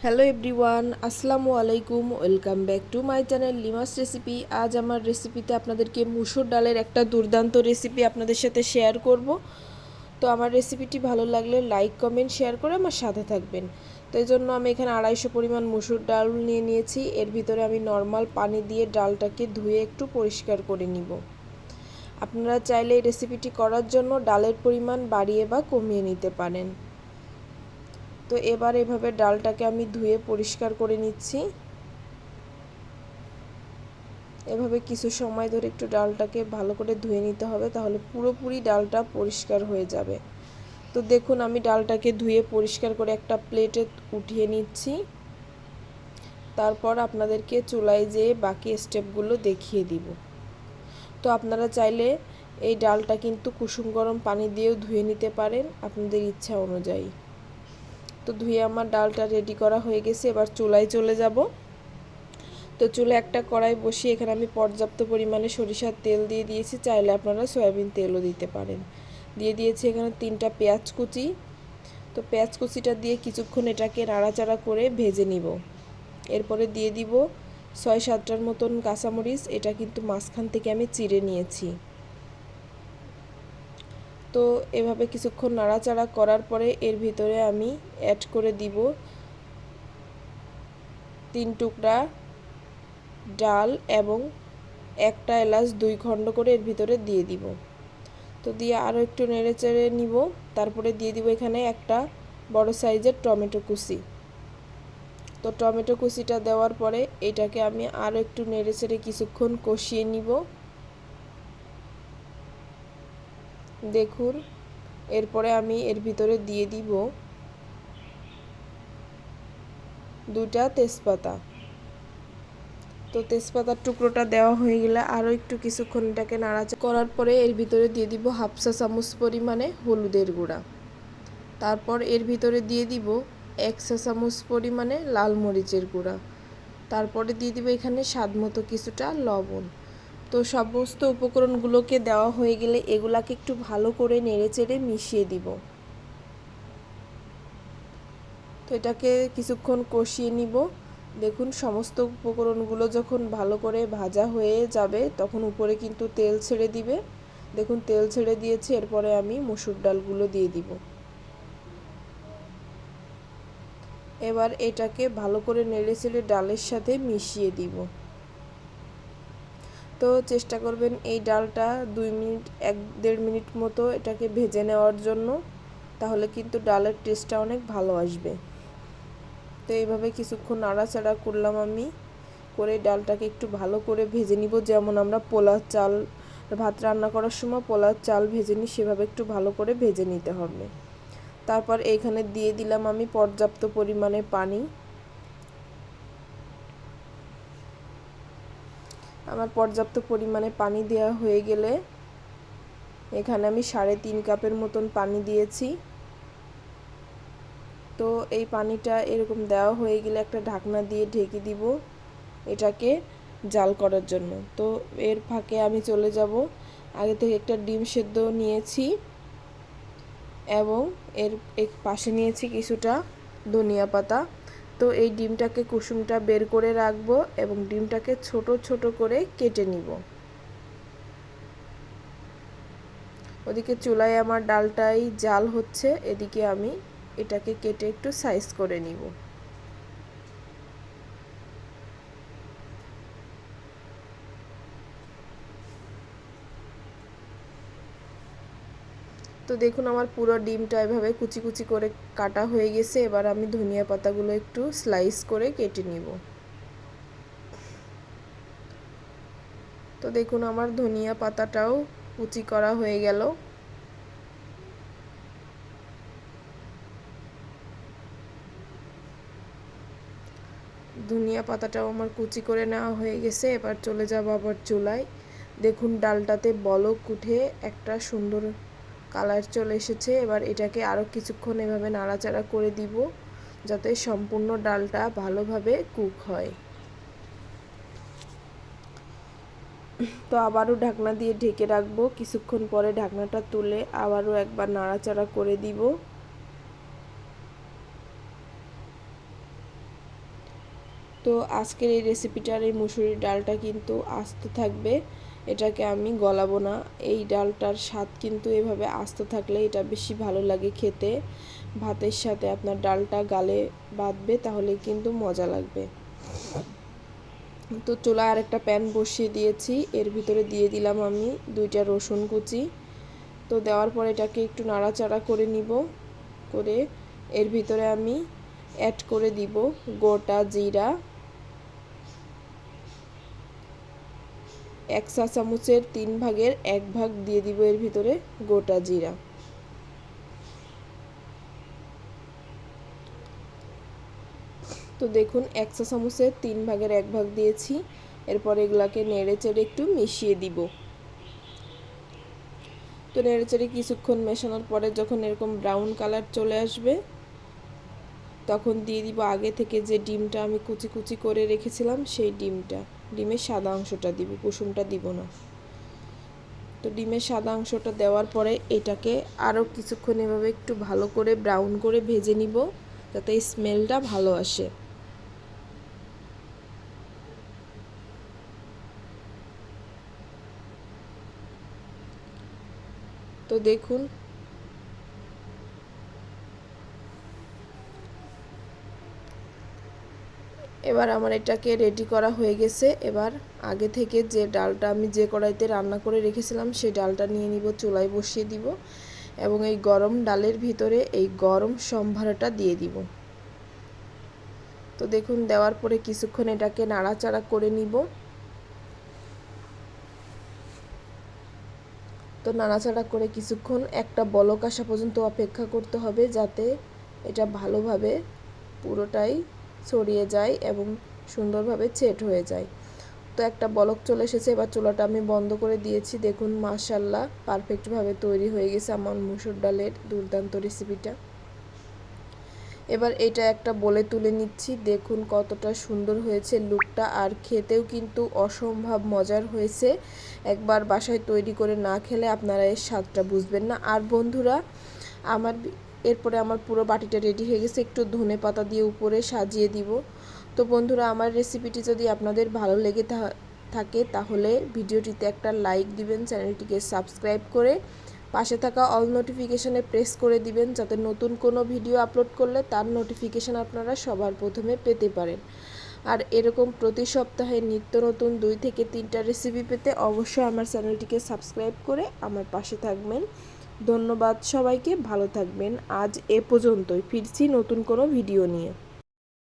Hello everyone, আসসালামু আলাইকুম। Welcome back to my channel Limas recipe. আজ আমার রেসিপিতে আপনাদেরকে মুসুর ডালের একটা দুর্দান্ত রেসিপি আপনাদের সাথে শেয়ার করব। তো আমার রেসিপিটি ভালো লাগলে লাইক কমেন্ট শেয়ার করে আমার সাথে থাকবেন। তো এই জন্য আমি এখানে 250 পরিমাণ মুসুর ডাল নিয়ে নিয়েছি। এর ভিতরে আমি নর্মাল পানি দিয়ে ডালটাকে ধুয়ে একটু পরিষ্কার করে নিব। আপনারা চাইলে এই রেসিপিটি করার জন্য ডালের পরিমাণ বাড়িয়ে বা কমিয়ে নিতে পারেন। তো এবার এভাবে ডালটাকে আমি ধুয়ে পরিষ্কার করে নিচ্ছি। এভাবে কিছু সময় ধরে একটু ডালটাকে ভালো করে ধুয়ে নিতে হবে, তাহলে পুরোপুরি ডালটা পরিষ্কার হয়ে যাবে। তো দেখুন, আমি ডালটাকে ধুয়ে পরিষ্কার করে একটা প্লেটে উঠিয়ে নিচ্ছি। তারপর আপনাদেরকে চুলায় যেয়ে বাকি স্টেপগুলো দেখিয়ে দিব। তো আপনারা চাইলে এই ডালটা কিন্তু কুসুম গরম পানি দিয়েও ধুয়ে নিতে পারেন আপনাদের ইচ্ছা অনুযায়ী। তো ধুয়ে আমার ডালটা রেডি করা হয়ে গেছে। এবার চুলায় চলে যাব। তো চুলায় একটা কড়াই বসিয়ে এখানে আমি পর্যাপ্ত পরিমাণে সরিষার তেল দিয়ে দিয়েছি। চাইলে আপনারা সয়াবিন তেলও দিতে পারেন। দিয়ে দিয়েছি এখানে 3টা পেঁয়াজ কুচি। তো পেঁয়াজ কুচিটা দিয়ে কিছুক্ষণ এটাকে নাড়াচাড়া করে ভেজে নিব। এরপরে দিয়ে দিব 6-7টার মতন কাঁচামরিচ। এটা কিন্তু মাঝখান থেকে আমি চিড়ে নিয়েছি। তো এভাবে কিছুক্ষণ নাড়াচাড়া করার পরে এর ভিতরে আমি অ্যাড করে দিব 3 টুকরা ডাল এবং একটা এলাচ 2 খণ্ড করে এর ভিতরে দিয়ে দিব। তো দিয়ে আরও একটু নেড়েচেড়ে নিব। তারপরে দিয়ে দিব এখানে একটা বড় সাইজের টমেটো কুচি। তো টমেটো কুচিটা দেওয়ার পরে এটাকে আমি আরও একটু নেড়েচেড়ে কিছুক্ষণ কষিয়ে নিব। দেখুন, এরপরে আমি এর ভিতরে দিয়ে দিব 2টা তেজপাতা। তো তেজপাতার টুকরোটা দেওয়া হয়ে গেলে আরও একটু কিছুক্ষণ এটাকে নাড়াচাড়া করার পরে এর ভিতরে দিয়ে দিব 1/2 চা চামচ পরিমাণে হলুদের গুঁড়া। তারপর এর ভিতরে দিয়ে দিব 1 চা চামচ পরিমাণে লাল মরিচের গুঁড়া। তারপরে দিয়ে দিব এখানে স্বাদমতো কিছুটা লবণ। তো সমস্ত উপকরণগুলোকে দেওয়া হয়ে গেলে এগুলাকে একটু ভালো করে নেড়েচেড়ে মিশিয়ে দিব। তো এটাকে কিছুক্ষণ কষিয়ে নিব। দেখুন, সমস্ত উপকরণগুলো যখন ভালো করে ভাজা হয়ে যাবে তখন উপরে কিন্তু তেল ছেড়ে দিবে। দেখুন, তেল ছেড়ে দিয়েছে। এরপরে আমি মসুর ডালগুলো দিয়ে দিব। এবার এটাকে ভালো করে নেড়েচেড়ে ডালের সাথে মিশিয়ে দিব। তো চেষ্টা করবেন এই ডালটা 2 মিনিট 1-1.5 মিনিট মতো এটাকে ভেজে নেওয়ার জন্য, তাহলে কিন্তু ডালের টেস্টটা অনেক ভালো আসবে। তো এইভাবে কিছুক্ষণ নাড়াচাড়া করলাম আমি, করে ডালটাকে একটু ভালো করে ভেজে নিব। যেমন আমরা পোলাও চাল ভাত রান্না করার সময় পোলাও চাল ভেজে নিই, সেভাবে একটু ভালো করে ভেজে নিতে হবে। তারপর এইখানে দিয়ে দিলাম আমি পর্যাপ্ত পরিমাণে পানি। আমার পর্যাপ্ত পরিমাণে পানি দেওয়া হয়ে গেলে এখানে আমি 3.5 কাপের মতন পানি দিয়েছি। তো এই পানিটা এরকম দেওয়া হয়ে গেলে একটা ঢাকনা দিয়ে ঢেকে দিব এটাকে জাল করার জন্য। তো এর ফাঁকে আমি চলে যাব, আগে থেকে একটা ডিম সেদ্ধ নিয়েছি এবং এর পাশে নিয়েছি কিছুটা ধনিয়া পাতা। তো এই ডিমটাকে কুসুমটা বের করে রাখবো এবং ডিমটাকে ছোট ছোট করে কেটে নিব। ওদিকে চুলায় আমার ডালটাই জাল হচ্ছে, এদিকে আমি এটাকে কেটে একটু সাইজ করে নিব। তো দেখুন, আমার পুরো ডিমটা এভাবে কুচি কুচি করে কাটা হয়ে গেছে। এবার আমি ধনিয়া পাতাগুলো একটু স্লাইস করে কেটে নিব। তো দেখুন, আমার ধনিয়া পাতাটাও কুচি করা হয়ে গেল। ধনিয়া পাতাটাও আমার কুচি করে নেওয়া হয়ে গেছে। এবার চলে যাব আবার চুলায়। দেখুন, ডালটাতে বলক উঠে একটা সুন্দর কালার চলে এসেছে। এবার এটাকে আরও কিছুক্ষণ এভাবে নাড়াচাড়া করে দিব যাতে সম্পূর্ণ ডালটা ভালোভাবে কুক হয়। তো আবারও ঢাকনা দিয়ে ঢেকে রাখবো। কিছুক্ষণ পরে ঢাকনাটা তুলে আবারও একবার নাড়াচাড়া করে দিব। তো আজকের এই রেসিপিটার এই মুসুরির ডালটা কিন্তু আস্ত থাকবে, এটাকে আমি গলাবো না। এই ডালটার স্বাদ কিন্তু এভাবে আস্ত থাকলে এটা বেশি ভালো লাগে খেতে। ভাতের সাথে আপনার ডালটা গালে বাঁধবে, তাহলে কিন্তু মজা লাগবে। তো চুলায় আরেকটা প্যান বসিয়ে দিয়েছি, এর ভিতরে দিয়ে দিলাম আমি 2টা রসুন কুচি। তো দেওয়ার পর এটাকে একটু নাড়াচাড়া করে নিব, করে এর ভিতরে আমি অ্যাড করে দিব গোটা জিরা, 1 চা চামচের 3 ভাগের 1 ভাগ দিয়ে দিব এর ভিতরে গোটা জিরা। তো দেখুন 1 চা চামচের 3 ভাগের 1 ভাগ দিয়েছি। এরপর এগুলাকে নেড়ে চেড়ে একটু মিশিয়ে দিব। তো নেড়ে চেড়ে কিছুক্ষণ মেশানোর পরে যখন এরকম ব্রাউন কালার চলে আসবে, তখন দিয়ে দিব আগে থেকে যে ডিমটা আমি কুচি কুচি করে রেখেছিলাম সেই ডিমটা। ডিমের সাদা অংশটা দিব, কুসুমটা দিব না। তো ডিমের সাদা অংশটা দেওয়ার পরে এটাকে আরও কিছুক্ষণ এভাবে একটু ভালো করে ব্রাউন করে ভেজে নিব, যাতে স্মেলটা ভালো আসে। তো দেখুন এবার আমার এটাকে রেডি করা হয়ে গেছে। এবার আগে থেকে যে ডালটা আমি যে কড়াইতে রান্না করে রেখেছিলাম সেই ডালটা নিয়ে নিব, চুলায় বসিয়ে দিব এবং এই গরম ডালের ভিতরে এই গরম সম্ভারটা দিয়ে দিব। তো দেখুন দেওয়ার পরে কিছুক্ষণ এটাকে নাড়াচাড়া করে নিব। তো নাড়াচাড়া করে কিছুক্ষণ একটা বলক আসা পর্যন্ত অপেক্ষা করতে হবে, যাতে এটা ভালোভাবে পুরোটাই ছড়িয়ে যায় এবং সুন্দরভাবে সেট হয়ে যায়। তো একটা বলক চলে এসেছে, এবার চুলাটা আমি বন্ধ করে দিয়েছি। দেখুন মাশাআল্লাহ পারফেক্টভাবে তৈরি হয়ে গেছে আমার মুসুর ডালের দুর্দান্ত রেসিপিটা। এবার এটা একটা বলে তুলে নিচ্ছি, দেখুন কতটা সুন্দর হয়েছে লুকটা, আর খেতেও কিন্তু অসম্ভব মজার হয়েছে। একবার বাসায় তৈরি করে না খেলে আপনারা এর স্বাদটা বুঝবেন না। আর বন্ধুরা এরপরে আমার পুরো বাটিটা রেডি হয়ে গেছে, একটু ধনে পাতা দিয়ে উপরে সাজিয়ে দিব। তো বন্ধুরা আমার রেসিপিটি যদি আপনাদের ভালো লেগে থাকে তাহলে ভিডিওটিতে একটা লাইক দিবেন, চ্যানেলটিকে সাবস্ক্রাইব করে পাশে থাকা অল নোটিফিকেশনে প্রেস করে দিবেন, যাতে নতুন কোনো ভিডিও আপলোড করলে তার নোটিফিকেশন আপনারা সবার প্রথমে পেতে পারেন। আর এরকম প্রতি সপ্তাহে নিত্য নতুন 2 থেকে 3টা রেসিপি পেতে অবশ্যই আমার চ্যানেলটিকে সাবস্ক্রাইব করে আমার পাশে থাকবেন। ধন্যবাদ সবাইকে, ভালো থাকবেন। আজ এ পর্যন্তই, ফিরছি নতুন কোনো ভিডিও নিয়ে।